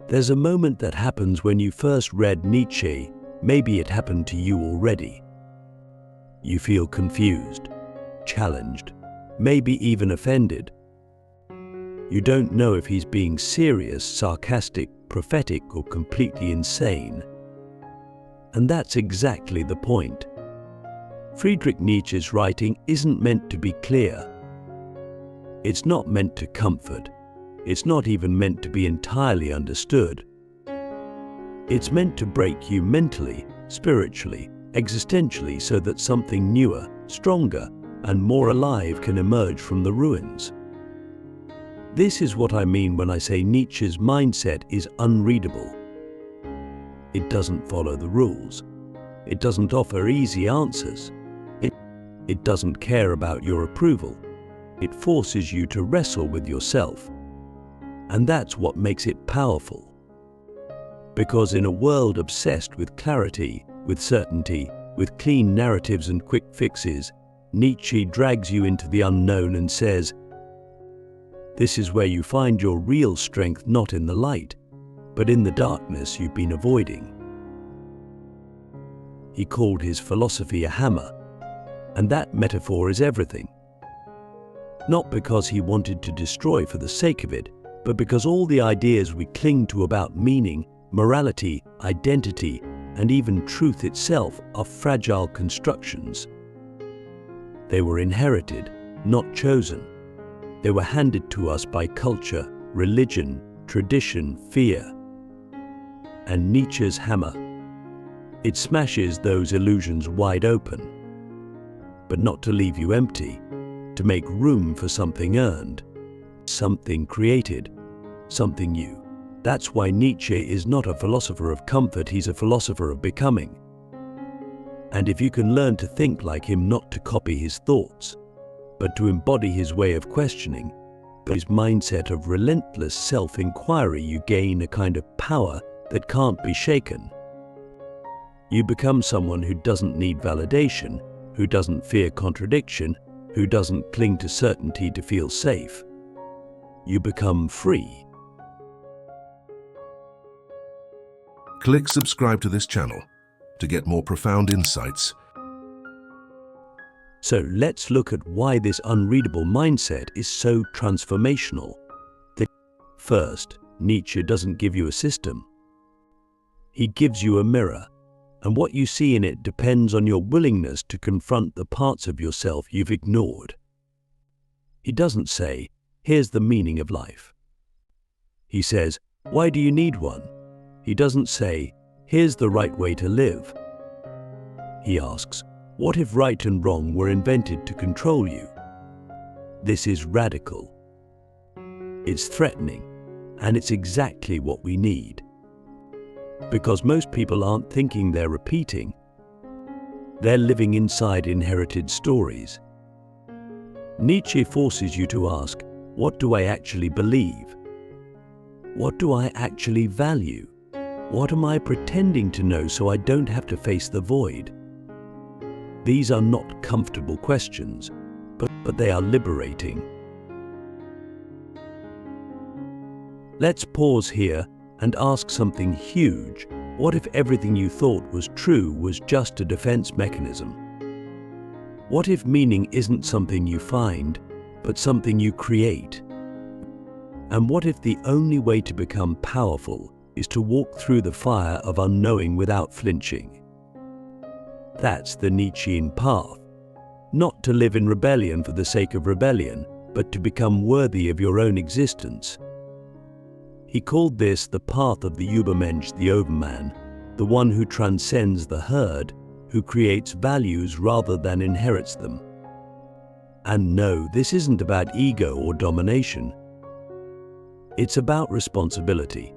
There's a moment that happens when you first read Nietzsche. Maybe it happened to you already. You feel confused, challenged, maybe even offended. You don't know if he's being serious, sarcastic, prophetic, or completely insane. And that's exactly the point. Friedrich Nietzsche's writing isn't meant to be clear. It's not meant to comfort. It's not even meant to be entirely understood. It's meant to break you mentally, spiritually, existentially, so that something newer, stronger, and more alive can emerge from the ruins. This is what I mean when I say Nietzsche's mindset is unreadable. It doesn't follow the rules. It doesn't offer easy answers. It doesn't care about your approval. It forces you to wrestle with yourself. And that's what makes it powerful. Because in a world obsessed with clarity, with certainty, with clean narratives and quick fixes, Nietzsche drags you into the unknown and says, this is where you find your real strength, not in the light, but in the darkness you've been avoiding. He called his philosophy a hammer, and that metaphor is everything. Not because he wanted to destroy for the sake of it, but because all the ideas we cling to about meaning, morality, identity, and even truth itself are fragile constructions. They were inherited, not chosen. They were handed to us by culture, religion, tradition, fear. And Nietzsche's hammer, it smashes those illusions wide open. But not to leave you empty, to make room for something earned, something created, something new. That's why Nietzsche is not a philosopher of comfort, he's a philosopher of becoming. And if you can learn to think like him, not to copy his thoughts, but to embody his way of questioning, his mindset of relentless self-inquiry, you gain a kind of power that can't be shaken. You become someone who doesn't need validation, who doesn't fear contradiction, who doesn't cling to certainty to feel safe. You become free. Click subscribe to this channel to get more profound insights. So let's look at why this unreadable mindset is so transformational. First, Nietzsche doesn't give you a system. He gives you a mirror, and what you see in it depends on your willingness to confront the parts of yourself you've ignored. He doesn't say, here's the meaning of life. He says, why do you need one? He doesn't say, here's the right way to live. He asks, what if right and wrong were invented to control you? This is radical. It's threatening, and it's exactly what we need. Because most people aren't thinking, they're repeating. They're living inside inherited stories. Nietzsche forces you to ask, what do I actually believe? What do I actually value? What am I pretending to know so I don't have to face the void? These are not comfortable questions, but they are liberating. Let's pause here and ask something huge. What if everything you thought was true was just a defense mechanism? What if meaning isn't something you find, but something you create? And what if the only way to become powerful is to walk through the fire of unknowing without flinching? That's the Nietzschean path. Not to live in rebellion for the sake of rebellion, but to become worthy of your own existence. He called this the path of the Übermensch, the overman, the one who transcends the herd, who creates values rather than inherits them. And no, this isn't about ego or domination. It's about responsibility.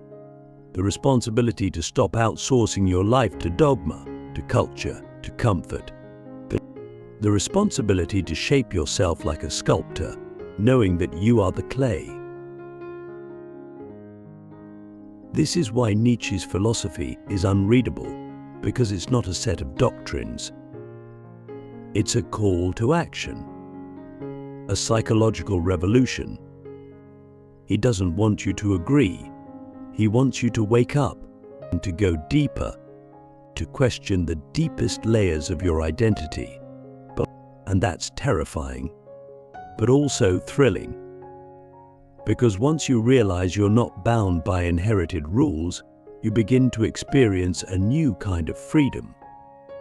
The responsibility to stop outsourcing your life to dogma, to culture, to comfort. The responsibility to shape yourself like a sculptor, knowing that you are the clay. This is why Nietzsche's philosophy is unreadable, because it's not a set of doctrines. It's a call to action, a psychological revolution. He doesn't want you to agree. He wants you to wake up and to go deeper, to question the deepest layers of your identity. And that's terrifying, but also thrilling. Because once you realize you're not bound by inherited rules, you begin to experience a new kind of freedom.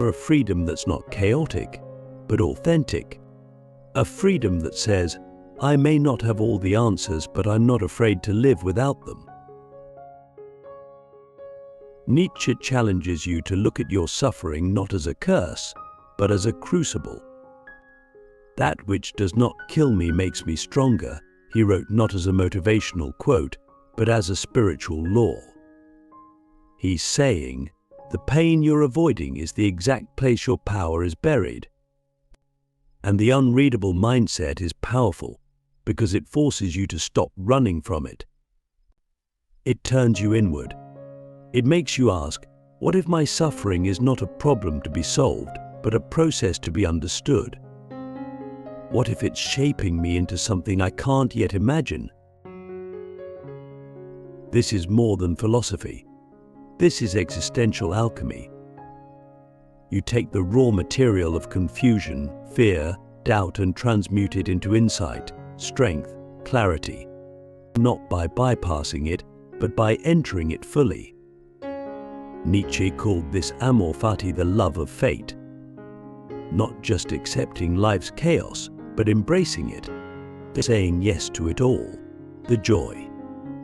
A freedom that's not chaotic, but authentic. A freedom that says, I may not have all the answers, but I'm not afraid to live without them. Nietzsche challenges you to look at your suffering not as a curse, but as a crucible. That which does not kill me makes me stronger, he wrote, not as a motivational quote, but as a spiritual law. He's saying, the pain you're avoiding is the exact place your power is buried. And the unreadable mindset is powerful because it forces you to stop running from it. It turns you inward. It makes you ask, what if my suffering is not a problem to be solved, but a process to be understood? What if it's shaping me into something I can't yet imagine? This is more than philosophy. This is existential alchemy. You take the raw material of confusion, fear, doubt, and transmute it into insight, strength, clarity. Not by bypassing it, but by entering it fully. Nietzsche called this amor fati, the love of fate. Not just accepting life's chaos, but embracing it, saying yes to it all, the joy,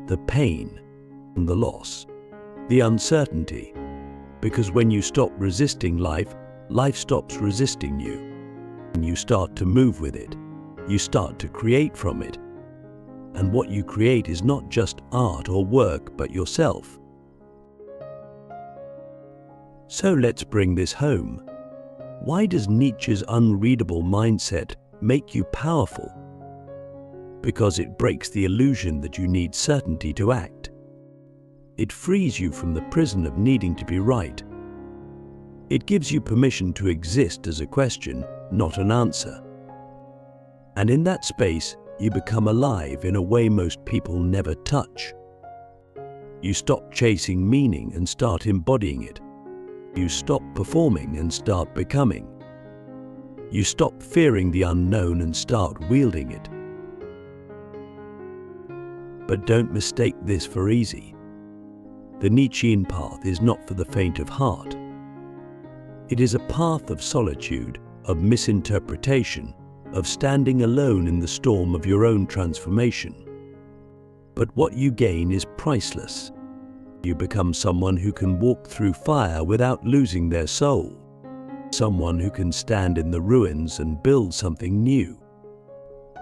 the pain, and the loss, the uncertainty. Because when you stop resisting life, life stops resisting you. And you start to move with it. You start to create from it. And what you create is not just art or work, but yourself. So let's bring this home. Why does Nietzsche's unreadable mindset make you powerful? Because it breaks the illusion that you need certainty to act. It frees you from the prison of needing to be right. It gives you permission to exist as a question, not an answer. And in that space, you become alive in a way most people never touch. You stop chasing meaning and start embodying it. You stop performing and start becoming. You stop fearing the unknown and start wielding it. But don't mistake this for easy. The Nietzschean path is not for the faint of heart. It is a path of solitude, of misinterpretation, of standing alone in the storm of your own transformation. But what you gain is priceless. You become someone who can walk through fire without losing their soul. Someone who can stand in the ruins and build something new.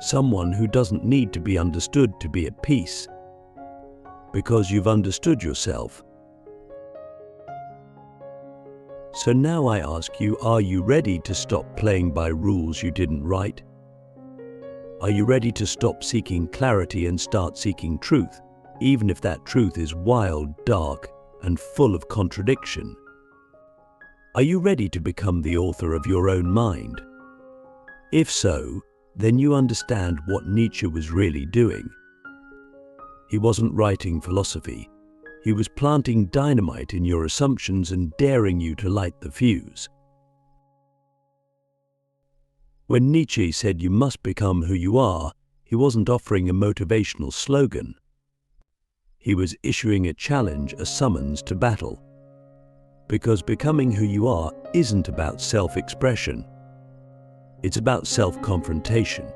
Someone who doesn't need to be understood to be at peace. Because you've understood yourself. So now I ask you, are you ready to stop playing by rules you didn't write? Are you ready to stop seeking clarity and start seeking truth, even if that truth is wild, dark, and full of contradiction? Are you ready to become the author of your own mind? If so, then you understand what Nietzsche was really doing. He wasn't writing philosophy. He was planting dynamite in your assumptions and daring you to light the fuse. When Nietzsche said you must become who you are, he wasn't offering a motivational slogan. He was issuing a challenge, a summons to battle. Because becoming who you are isn't about self-expression. It's about self-confrontation.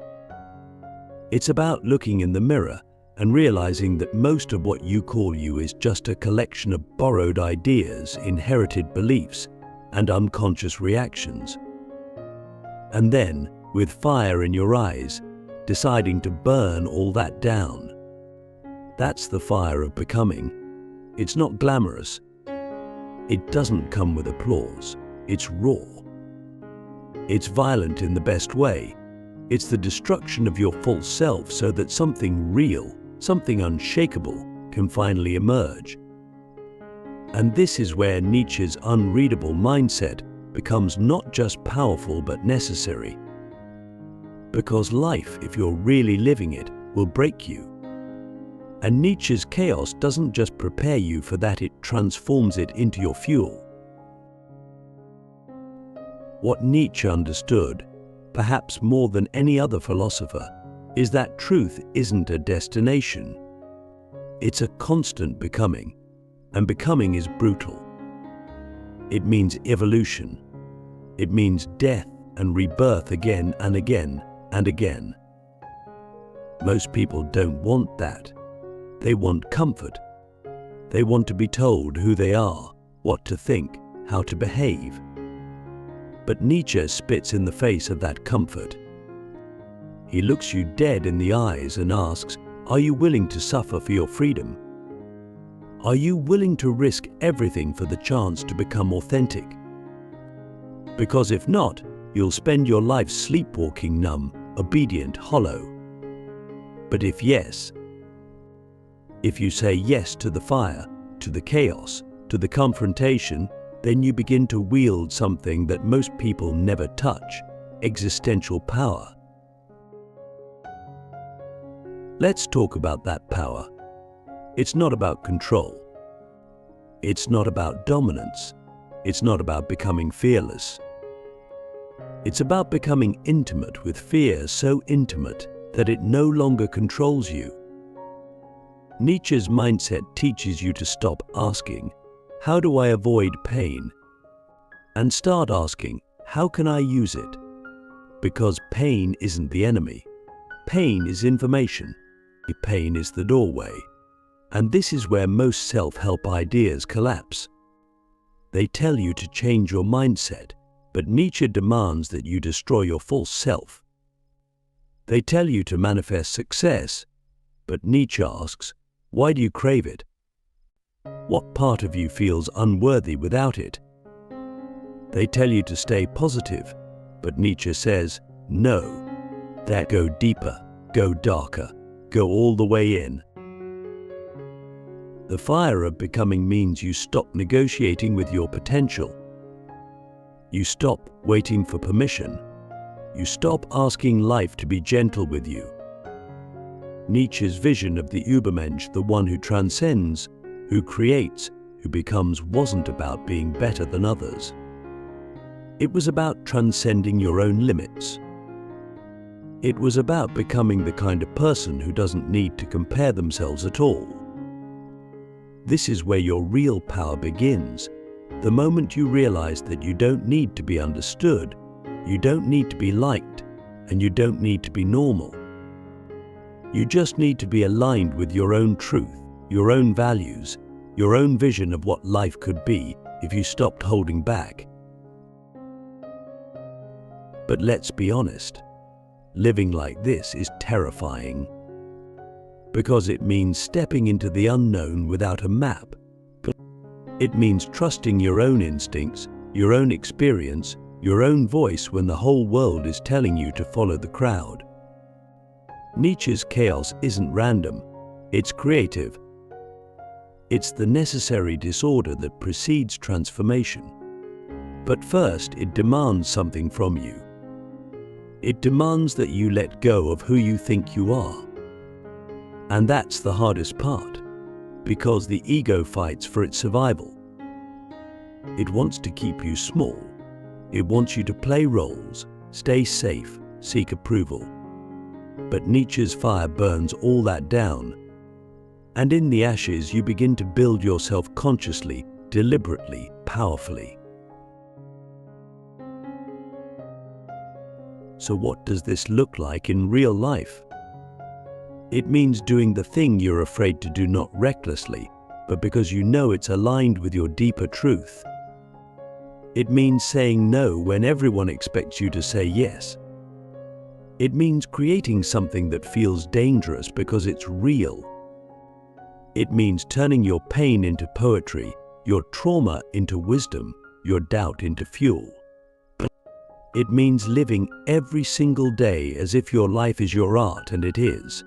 It's about looking in the mirror and realizing that most of what you call you is just a collection of borrowed ideas, inherited beliefs, and unconscious reactions. And then, with fire in your eyes, deciding to burn all that down. That's the fire of becoming. It's not glamorous. It doesn't come with applause. It's raw. It's violent in the best way. It's the destruction of your false self so that something real, something unshakable, can finally emerge. And this is where Nietzsche's unreadable mindset becomes not just powerful but necessary. Because life, if you're really living it, will break you. And Nietzsche's chaos doesn't just prepare you for that, it transforms it into your fuel. What Nietzsche understood, perhaps more than any other philosopher, is that truth isn't a destination. It's a constant becoming, and becoming is brutal. It means evolution. It means death and rebirth again and again and again. Most people don't want that. They want comfort. They want to be told who they are, what to think, how to behave. But Nietzsche spits in the face of that comfort. He looks you dead in the eyes and asks, are you willing to suffer for your freedom? Are you willing to risk everything for the chance to become authentic? Because if not, you'll spend your life sleepwalking, numb, obedient, hollow. But if yes, if you say yes to the fire, to the chaos, to the confrontation, then you begin to wield something that most people never touch: existential power. Let's talk about that power. It's not about control. It's not about dominance. It's not about becoming fearless. It's about becoming intimate with fear, so intimate that it no longer controls you. Nietzsche's mindset teaches you to stop asking, how do I avoid pain? And start asking, how can I use it? Because pain isn't the enemy. Pain is information. Pain is the doorway. And this is where most self-help ideas collapse. They tell you to change your mindset, but Nietzsche demands that you destroy your false self. They tell you to manifest success, but Nietzsche asks, why do you crave it? What part of you feels unworthy without it? They tell you to stay positive, but Nietzsche says, no. That go deeper, go darker, go all the way in. The fire of becoming means you stop negotiating with your potential. You stop waiting for permission. You stop asking life to be gentle with you. Nietzsche's vision of the Übermensch, the one who transcends, who creates, who becomes, wasn't about being better than others. It was about transcending your own limits. It was about becoming the kind of person who doesn't need to compare themselves at all. This is where your real power begins, the moment you realize that you don't need to be understood, you don't need to be liked, and you don't need to be normal. You just need to be aligned with your own truth, your own values, your own vision of what life could be if you stopped holding back. But let's be honest, living like this is terrifying. Because it means stepping into the unknown without a map. It means trusting your own instincts, your own experience, your own voice when the whole world is telling you to follow the crowd. Nietzsche's chaos isn't random, it's creative. It's the necessary disorder that precedes transformation. But first, it demands something from you. It demands that you let go of who you think you are. And that's the hardest part, because the ego fights for its survival. It wants to keep you small. It wants you to play roles, stay safe, seek approval. But Nietzsche's fire burns all that down. And in the ashes, you begin to build yourself consciously, deliberately, powerfully. So what does this look like in real life? It means doing the thing you're afraid to do, not recklessly, but because you know it's aligned with your deeper truth. It means saying no when everyone expects you to say yes. It means creating something that feels dangerous because it's real. It means turning your pain into poetry, your trauma into wisdom, your doubt into fuel. It means living every single day as if your life is your art, and it is.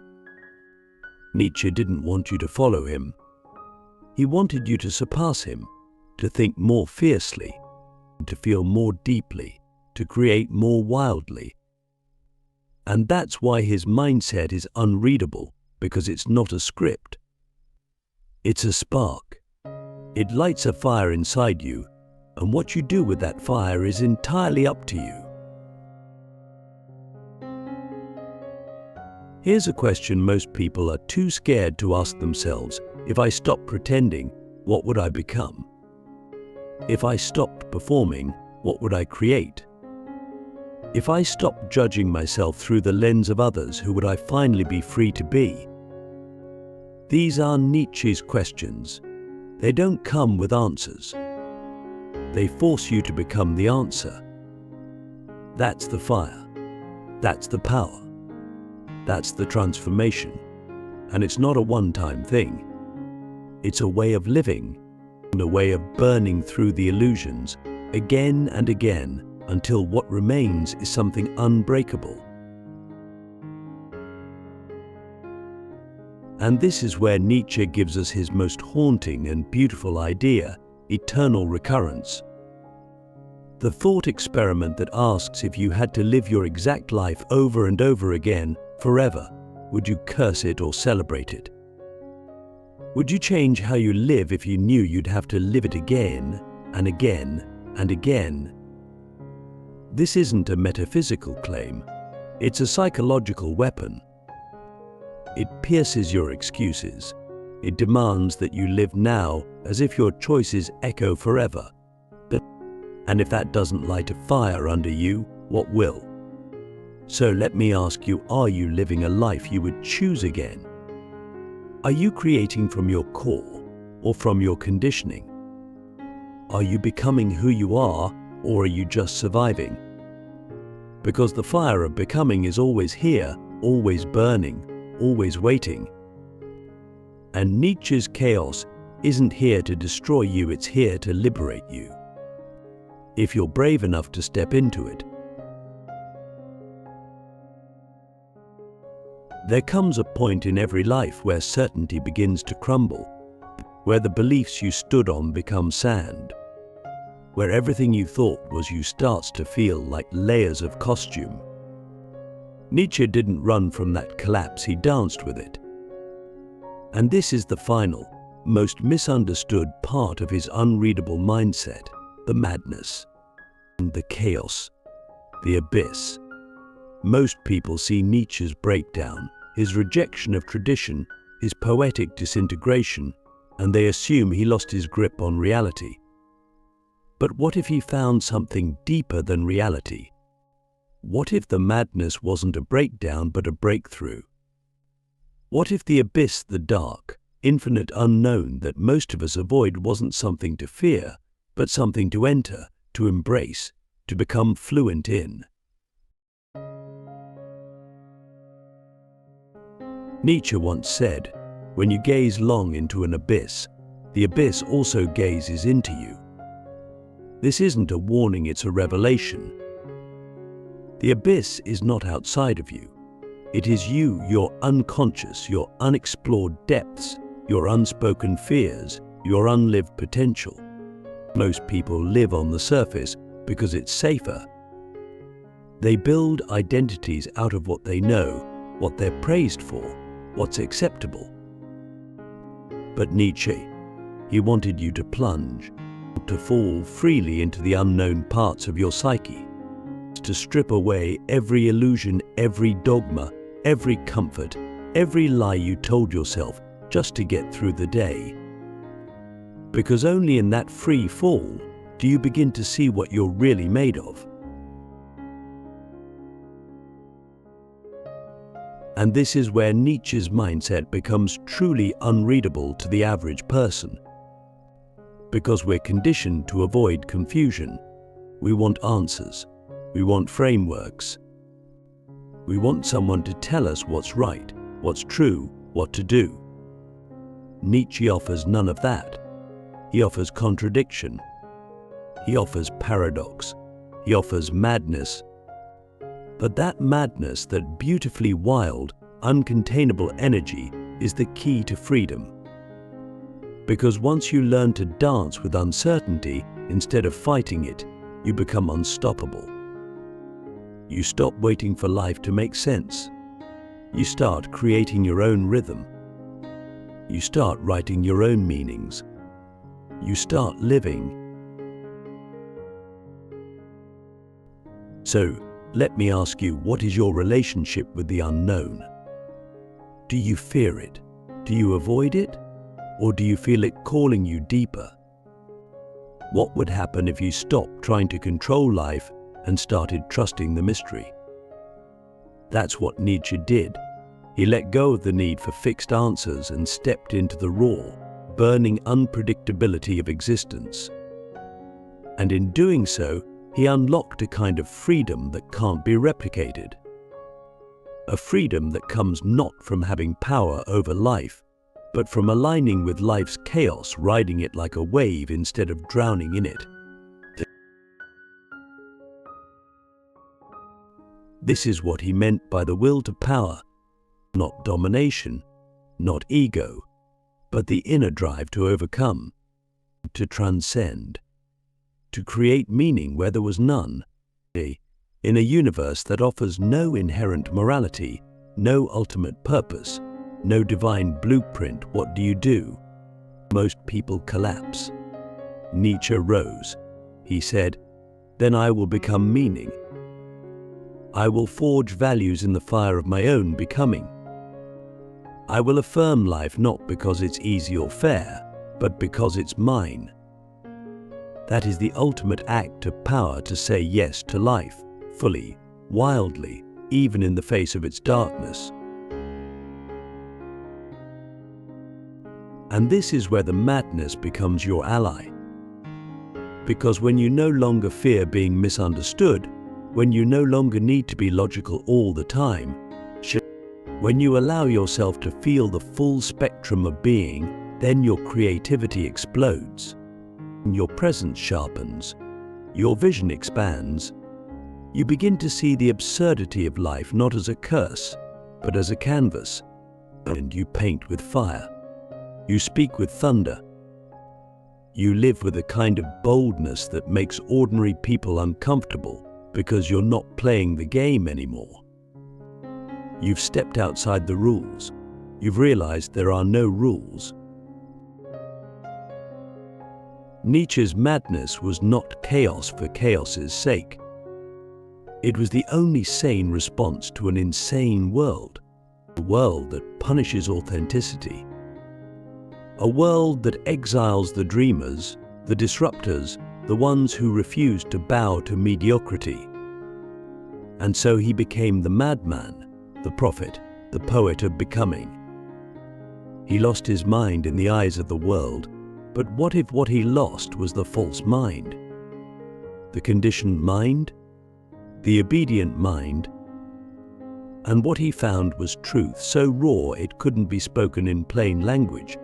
Nietzsche didn't want you to follow him. He wanted you to surpass him, to think more fiercely, to feel more deeply, to create more wildly. And that's why his mindset is unreadable, because it's not a script. It's a spark. It lights a fire inside you, and what you do with that fire is entirely up to you. Here's a question most people are too scared to ask themselves. If I stopped pretending, what would I become? If I stopped performing, what would I create? If I stopped judging myself through the lens of others, who would I finally be free to be? These are Nietzsche's questions. They don't come with answers. They force you to become the answer. That's the fire. That's the power. That's the transformation. And it's not a one-time thing. It's a way of living, and a way of burning through the illusions again and again until what remains is something unbreakable. And this is where Nietzsche gives us his most haunting and beautiful idea, eternal recurrence. The thought experiment that asks, if you had to live your exact life over and over again, forever, would you curse it or celebrate it? Would you change how you live if you knew you'd have to live it again and again and again? This isn't a metaphysical claim. It's a psychological weapon. It pierces your excuses. It demands that you live now as if your choices echo forever. And if that doesn't light a fire under you, what will? So let me ask you, are you living a life you would choose again? Are you creating from your core or from your conditioning? Are you becoming who you are, or are you just surviving? Because the fire of becoming is always here, always burning, always waiting. And Nietzsche's chaos isn't here to destroy you, it's here to liberate you. If you're brave enough to step into it. There comes a point in every life where certainty begins to crumble, where the beliefs you stood on become sand, where everything you thought was you starts to feel like layers of costume. Nietzsche didn't run from that collapse, he danced with it. And this is the final, most misunderstood part of his unreadable mindset, the madness, the chaos, the abyss. Most people see Nietzsche's breakdown, his rejection of tradition, his poetic disintegration, and they assume he lost his grip on reality. But what if he found something deeper than reality? What if the madness wasn't a breakdown but a breakthrough? What if the abyss, the dark, infinite unknown that most of us avoid wasn't something to fear, but something to enter, to embrace, to become fluent in? Nietzsche once said, when you gaze long into an abyss, the abyss also gazes into you. This isn't a warning, it's a revelation. The abyss is not outside of you. It is you, your unconscious, your unexplored depths, your unspoken fears, your unlived potential. Most people live on the surface because it's safer. They build identities out of what they know, what they're praised for, what's acceptable. But Nietzsche, he wanted you to plunge, to fall freely into the unknown parts of your psyche, to strip away every illusion, every dogma, every comfort, every lie you told yourself just to get through the day. Because only in that free fall do you begin to see what you're really made of. And this is where Nietzsche's mindset becomes truly unreadable to the average person. Because we're conditioned to avoid confusion. We want answers. We want frameworks. We want someone to tell us what's right, what's true, what to do. Nietzsche offers none of that. He offers contradiction. He offers paradox. He offers madness. But that madness, that beautifully wild, uncontainable energy, is the key to freedom. Because once you learn to dance with uncertainty instead of fighting it, you become unstoppable. You stop waiting for life to make sense. You start creating your own rhythm. You start writing your own meanings. You start living. So, let me ask you, what is your relationship with the unknown? Do you fear it? Do you avoid it? Or do you feel it calling you deeper? What would happen if you stopped trying to control life and started trusting the mystery? That's what Nietzsche did. He let go of the need for fixed answers and stepped into the raw, burning unpredictability of existence. And in doing so, he unlocked a kind of freedom that can't be replicated. A freedom that comes not from having power over life, but from aligning with life's chaos, riding it like a wave instead of drowning in it. This is what he meant by the will to power, not domination, not ego, but the inner drive to overcome, to transcend, to create meaning where there was none, in a universe that offers no inherent morality, no ultimate purpose, no divine blueprint. What do? Most people collapse. Nietzsche rose. He said, "Then I will become meaning. I will forge values in the fire of my own becoming. I will affirm life not because it's easy or fair, but because it's mine." That is the ultimate act of power, to say yes to life, fully, wildly, even in the face of its darkness. And this is where the madness becomes your ally. Because when you no longer fear being misunderstood, when you no longer need to be logical all the time, when you allow yourself to feel the full spectrum of being, then your creativity explodes. Your presence sharpens. Your vision expands. You begin to see the absurdity of life not as a curse, but as a canvas. And you paint with fire. You speak with thunder. You live with a kind of boldness that makes ordinary people uncomfortable because you're not playing the game anymore. You've stepped outside the rules. You've realized there are no rules. Nietzsche's madness was not chaos for chaos's sake. It was the only sane response to an insane world, a world that punishes authenticity, a world that exiles the dreamers, the disruptors, the ones who refuse to bow to mediocrity. And so he became the madman, the prophet, the poet of becoming. He lost his mind in the eyes of the world, but what if what he lost was the false mind? The conditioned mind? The obedient mind? And what he found was truth so raw it couldn't be spoken in plain language.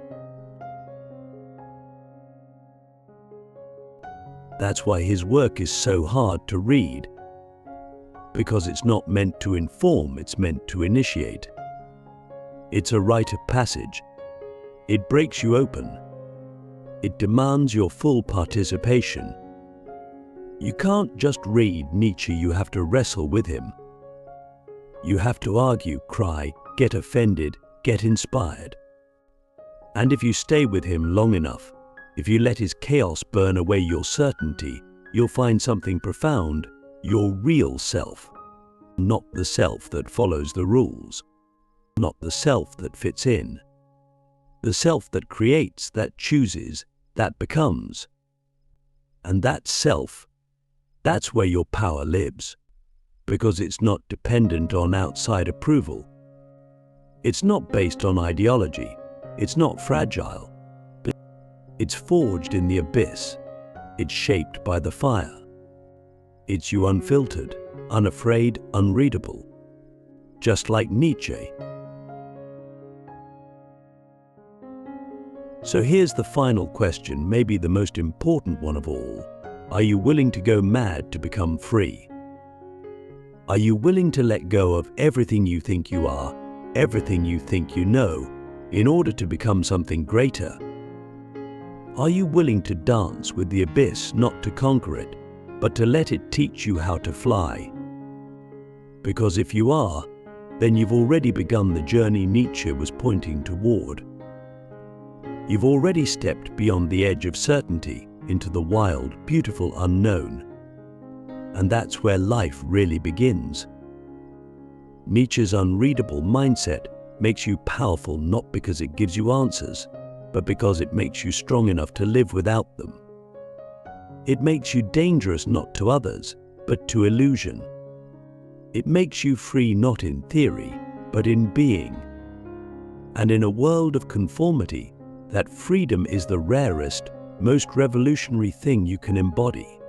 That's why his work is so hard to read. Because it's not meant to inform, it's meant to initiate. It's a rite of passage. It breaks you open. It demands your full participation. You can't just read Nietzsche, you have to wrestle with him. You have to argue, cry, get offended, get inspired. And if you stay with him long enough, if you let his chaos burn away your certainty, you'll find something profound, your real self. Not the self that follows the rules. Not the self that fits in. The self that creates, that chooses, that becomes. And that self, that's where your power lives. Because it's not dependent on outside approval. It's not based on ideology. It's not fragile. But it's forged in the abyss. It's shaped by the fire. It's you unfiltered, unafraid, unreadable. Just like Nietzsche. So here's the final question, maybe the most important one of all. Are you willing to go mad to become free? Are you willing to let go of everything you think you are, everything you think you know, in order to become something greater? Are you willing to dance with the abyss, not to conquer it, but to let it teach you how to fly? Because if you are, then you've already begun the journey Nietzsche was pointing toward. You've already stepped beyond the edge of certainty into the wild, beautiful unknown. And that's where life really begins. Nietzsche's unreadable mindset makes you powerful not because it gives you answers, but because it makes you strong enough to live without them. It makes you dangerous not to others, but to illusion. It makes you free not in theory, but in being. And in a world of conformity, that freedom is the rarest, most revolutionary thing you can embody.